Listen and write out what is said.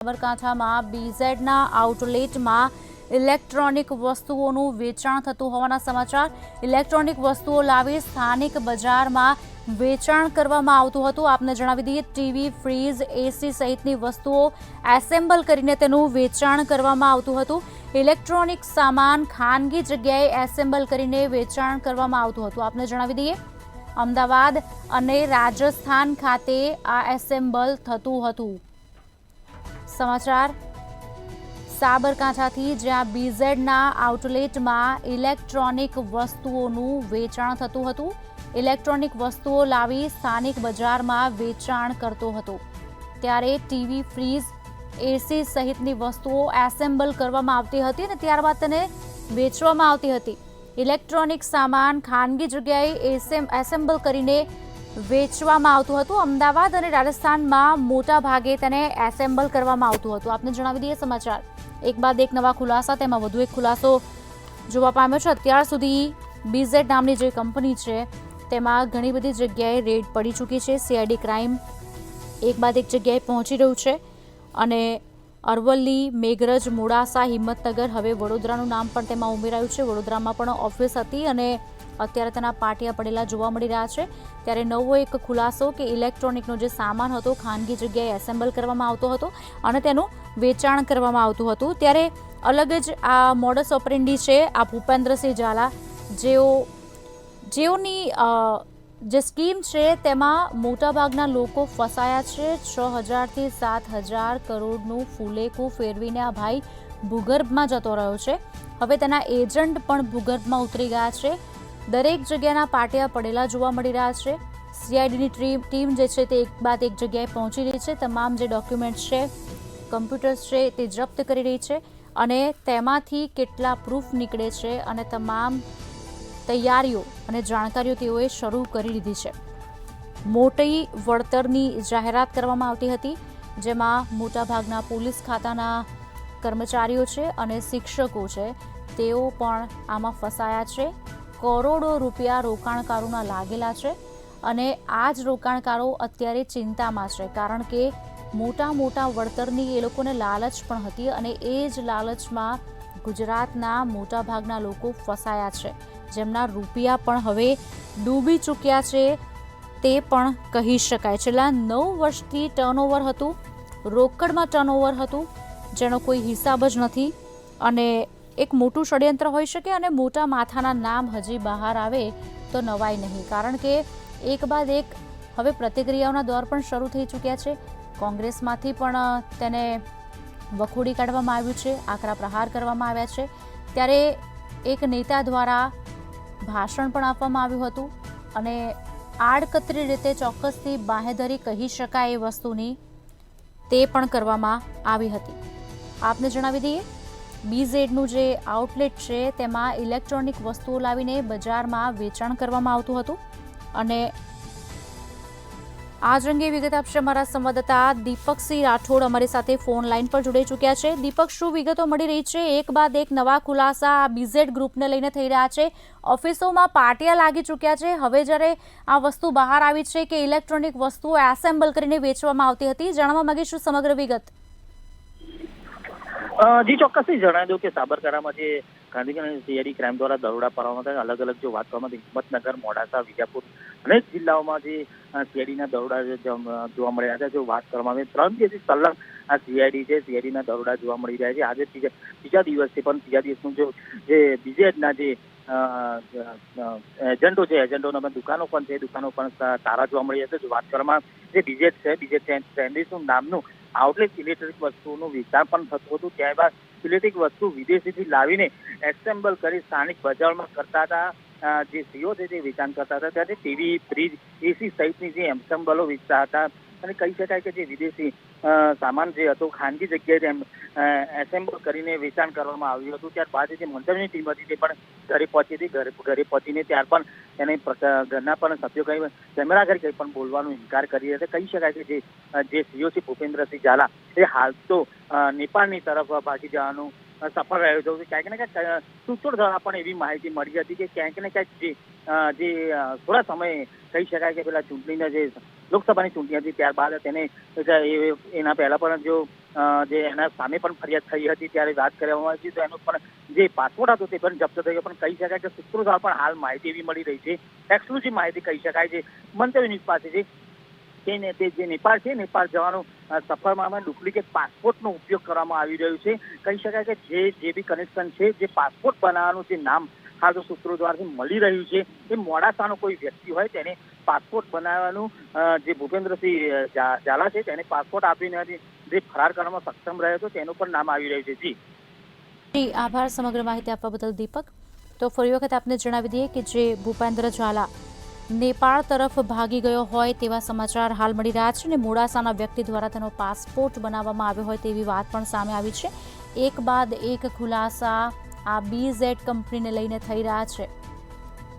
સાબરકાંઠામાં બીઝેડના આઉટલેટમાં ઇલેક્ટ્રોનિક વસ્તુઓનું વેચાણ થતું હોવાના સમાચાર। ઇલેક્ટ્રોનિક વસ્તુઓ લાવી સ્થાનિક બજારમાં વેચાણ કરવામાં આવતું હતું। આપને જણાવી દઈએ, ટીવી, ફ્રીજ, એસી સહિતની વસ્તુઓ એસેમ્બલ કરીને તેનું વેચાણ કરવામાં આવતું હતું। ઇલેક્ટ્રોનિક સામાન ખાનગી જગ્યાએ એસેમ્બલ કરીને વેચાણ કરવામાં આવતું હતું। આપને જણાવી દઈએ, અમદાવાદ અને રાજસ્થાન ખાતે આ એસેમ્બલ થતું હતું। સમાચાર સાબરકાંઠાથી, જ્યાં બીઝેડના આઉટલેટમાં ઇલેક્ટ્રોનિક વસ્તુઓનું વેચાણ થતું હતું। ઇલેક્ટ્રોનિક વસ્તુઓ લાવી સ્થાનિક બજારમાં વેચાણ કરતો હતો, ત્યારે ટીવી, ફ્રીજ, એસી સહિતની વસ્તુઓ એસેમ્બલ કરવામાં આવતી હતી અને ત્યારબાદ તેને વેચવામાં આવતી હતી। ઇલેક્ટ્રોનિક સામાન ખાનગી જગ્યાએ એસેમ્બલ કરીને વેચવામાં આવતું હતું। અમદાવાદ અને રાજસ્થાનમાં મોટા ભાગે તેને એસેમ્બલ કરવામાં આવતું હતું। આપને જણાવી દઈએ, સમાચાર એક બાદ એક નવા ખુલાસા, તેમાં વધુ એક ખુલાસો જોવા પામ્યો છે। અત્યાર સુધી બીઝેડ નામની જે કંપની છે તેમાં ઘણી બધી જગ્યાએ રેડ પડી ચૂકી છે। સીઆઈડી ક્રાઇમ એક બાદ એક જગ્યાએ પહોંચી રહ્યું છે અને અરવલ્લી, મેઘરજ, મોડાસા, હિંમતનગર, હવે વડોદરાનું નામ પણ તેમાં ઉમેરાયું છે। વડોદરામાં પણ ઓફિસ હતી અને અત્યારે તેના પાટિયા પડેલા જોવા મળી રહ્યા છે। ત્યારે નવો એક ખુલાસો કે ઇલેક્ટ્રોનિકનો જે સામાન હતો ખાનગી જગ્યાએ એસેમ્બલ કરવામાં આવતો હતો અને તેનું વેચાણ કરવામાં આવતું હતું। ત્યારે અલગ જ આ મોડસ ઓપરેન્ડી છે આ ભૂપેન્દ્રસિંહ ઝાલા, જેઓની જે સ્કીમ છે તેમાં મોટાભાગના લોકો ફસાયા છે। 6,000 થી 7,000 કરોડનું ફૂલેકું ફેરવીને આ ભાઈ ભૂગર્ભમાં જતો રહ્યો છે। હવે તેના એજન્ટ પણ ભૂગર્ભમાં ઉતરી ગયા છે। દરેક જગ્યાના પાટિયા પડેલા જોવા મળી રહ્યા છે। સીઆઈડીની ટીમ જે છે તે એક બાદ એક જગ્યાએ પહોંચી રહી છે। તમામ જે ડોક્યુમેન્ટ્સ છે, કમ્પ્યુટર્સ છે તે જપ્ત કરી રહી છે અને તેમાંથી કેટલા પ્રૂફ નીકળે છે અને તમામ તૈયારીઓ અને જાણકારીઓ તેઓએ શરૂ કરી દીધી છે। મોટી વળતરની જાહેરાત કરવામાં આવતી હતી, જેમાં મોટાભાગના પોલીસ ખાતાના કર્મચારીઓ છે અને શિક્ષકો છે તેઓ પણ આમાં ફસાયા છે। કરોડો રૂપિયા રોકાણકારોના લાગેલા છે અને આ જ રોકાણકારો અત્યારે ચિંતામાં છે, કારણ કે મોટા મોટા વળતરની એ લોકોને લાલચ પણ હતી અને એ જ લાલચમાં ગુજરાતના મોટાભાગના લોકો ફસાયા છે, જેમના રૂપિયા પણ હવે ડૂબી ચૂક્યા છે તે પણ કહી શકાય। છેલ્લા 9 વર્ષથી ટર્નઓવર હતું, રોકડમાં ટર્નઓવર હતું, જેનો કોઈ હિસાબ જ નથી અને એક મોટું ષડયંત્ર હોઈ શકે અને મોટા માથાના નામ હજી બહાર આવે તો નવાય નહીં, કારણ કે એક બાદ એક હવે પ્રતિક્રિયાઓના દોર પણ શરૂ થઈ ચૂક્યા છે। કોંગ્રેસમાંથી પણ તેને વખોડી કાઢવામાં આવ્યું છે, આકરા પ્રહાર કરવામાં આવ્યા છે। ત્યારે એક નેતા દ્વારા ભાષણ પણ આપવામાં આવ્યું હતું અને આડકતરી રીતે ચોક્કસથી બાંહેધરી કહી શકાય એ વસ્તુની તે પણ કરવામાં આવી હતી। આપને જણાવી દઈએ, બીઝેડનું જે આઉટલેટ છે તેમાં ઇલેક્ટ્રોનિક વસ્તુઓ લાવીને બજારમાં વેચાણ કરવામાં આવતું હતું અને આ જ અંગે વિગત આપશે અમારા સંવાદદાતા દીપકસિંહ રાઠોડ અમારી સાથે ફોન લાઈન પર જોડાઈ ચૂક્યા છે। દીપક, શું વિગતો મળી રહી છે? એક બાદ એક નવા ખુલાસા આ બીઝેડ ગ્રુપને લઈને થઈ રહ્યા છે। ઓફિસોમાં પાટિયા લાગી ચૂક્યા છે। હવે જ્યારે આ વસ્તુ બહાર આવી છે કે ઇલેક્ટ્રોનિક વસ્તુઓ એસેમ્બલ કરીને વેચવામાં આવતી હતી, જાણવા માંગીશું સમગ્ર વિગત। જી ચોક્કસથી જણાવી દઉં કે સાબરકાંઠામાં જે ગાંધીનગર સીઆઈડી ક્રાઇમ દ્વારા દરોડા પાડવામાં હતા, અલગ અલગ જો વાત કરવામાં હિંમતનગર, મોડાસા, વિજાપુર અનેક જિલ્લાઓમાં જે સીઆઈડીના દરોડા જોવા મળ્યા હતા। જો વાત કરવામાં આવે 3 દિવસથી સલગ આ સીઆઈડી છે, સીઆઈડીના દરોડા જોવા મળી રહ્યા છે। આજે ત્રીજા દિવસ છે, પણ ત્રીજા દિવસનું જે બીજેડના જે એજન્ટો છે, એજન્ટોના દુકાનો પણ છે, દુકાનો પણ તારા જોવા મળી રહ્યા છે। જો વાત કરવામાં જે બીજેડ છે, બીજેડ ટ્રેન્ડિસનું નામનું આઉટલેટ ઇલેક્ટ્રિક વસ્તુઓનું વેચાણ પણ થતું હતું। ત્યારબાદ ઇલેક્ટ્રિક વસ્તુ વિદેશીથી લાવીને એસેમ્બલ કરી સ્થાનિક બજારમાં કરતા હતા। જે સીઓ છે તે વેચાણ કરતા હતા, ત્યારે ટીવી, ફ્રીજ, એસી સહિતની જે એસેમ્બલો વેચતા હતા અને કહી શકાય કે જે વિદેશી સામાન જે હતો ખાનગી જગ્યાએ એસેમ્બલ કરીને વેચાણ કરવામાં આવ્યું હતું। ત્યારબાદ જે મંત્રીની ટીમ હતી તે પણ ઘરે પહોંચી હતી। ઘરે પહોંચીને ત્યાર પણ એને ઘરના પણ સભ્યો કંઈ કેમેરા આગળ કંઈ પણ બોલવાનો ઇનકાર કરી રહ્યા છે। કહી શકાય કે જે સીઓ છે ભૂપેન્દ્રસિંહ ઝાલા એ હાલ તો નેપાળની તરફ ભાગી જવાનું સફળ રહ્યો છે। ક્યાંક ને ક્યાંક સૂત્રો દ્વારા પણ એવી માહિતી મળી હતી કે ક્યાંક ને ક્યાંક જે થોડા સમયે કહી શકાય કે પેલા ચૂંટણીના જે લોકસભાની ચૂંટણી હતી ત્યારબાદ તેને એના પહેલા પણ જો જે એના સામે પણ ફરિયાદ થઈ હતી ત્યારે વાત કરવામાં આવી હતી, તો એનો પણ જે પાસપોર્ટ હતો તે પણ જપ્ત થઈ ગયો. પણ કહી શકાય કે સૂત્રો દ્વારા પણ હાલ માહિતી એવી મળી રહી છે, એક્સક્લુઝિવ માહિતી કહી શકાય છે મંતવ્ય ન્યૂઝ પાસેથી, કે તે જે નેપાળ છે, નેપાળ જવાનું સફરમાં ડુપ્લિકેટ પાસપોર્ટનો ઉપયોગ કરવામાં આવી રહ્યો છે. કહી શકાય કે જે બી કનેક્શન છે, જે પાસપોર્ટ બનાવવાનું જે નામ હાલ તો સૂત્રો દ્વારાથી મળી રહ્યું છે, એ મોડાસાનો કોઈ વ્યક્તિ હોય તેને પાસપોર્ટ બનાવવાનું જે ભૂપેન્દ્રસિંહ ઝાલા છે તેને પાસપોર્ટ આપીને જે ફરાર કરવામાં સક્ષમ રહ્યો હતો તેનું પણ નામ આવી રહ્યું છે. જી આભાર સમગ્ર માહિતી આપવા બદલ દીપક. તો ફરી વખત આપને જણાવી દઈએ કે જે ભૂપેન્દ્ર ઝાલા નેપાળ તરફ ભાગી ગયો હોય તેવા સમાચાર હાલ મળી રહ્યા છે અને મોડાસાના વ્યક્તિ દ્વારા તેનો પાસપોર્ટ બનાવવામાં આવ્યો હોય તેવી વાત પણ સામે આવી છે. એક બાદ એક ખુલાસા આ BZ કંપનીને લઈને થઈ રહ્યા છે.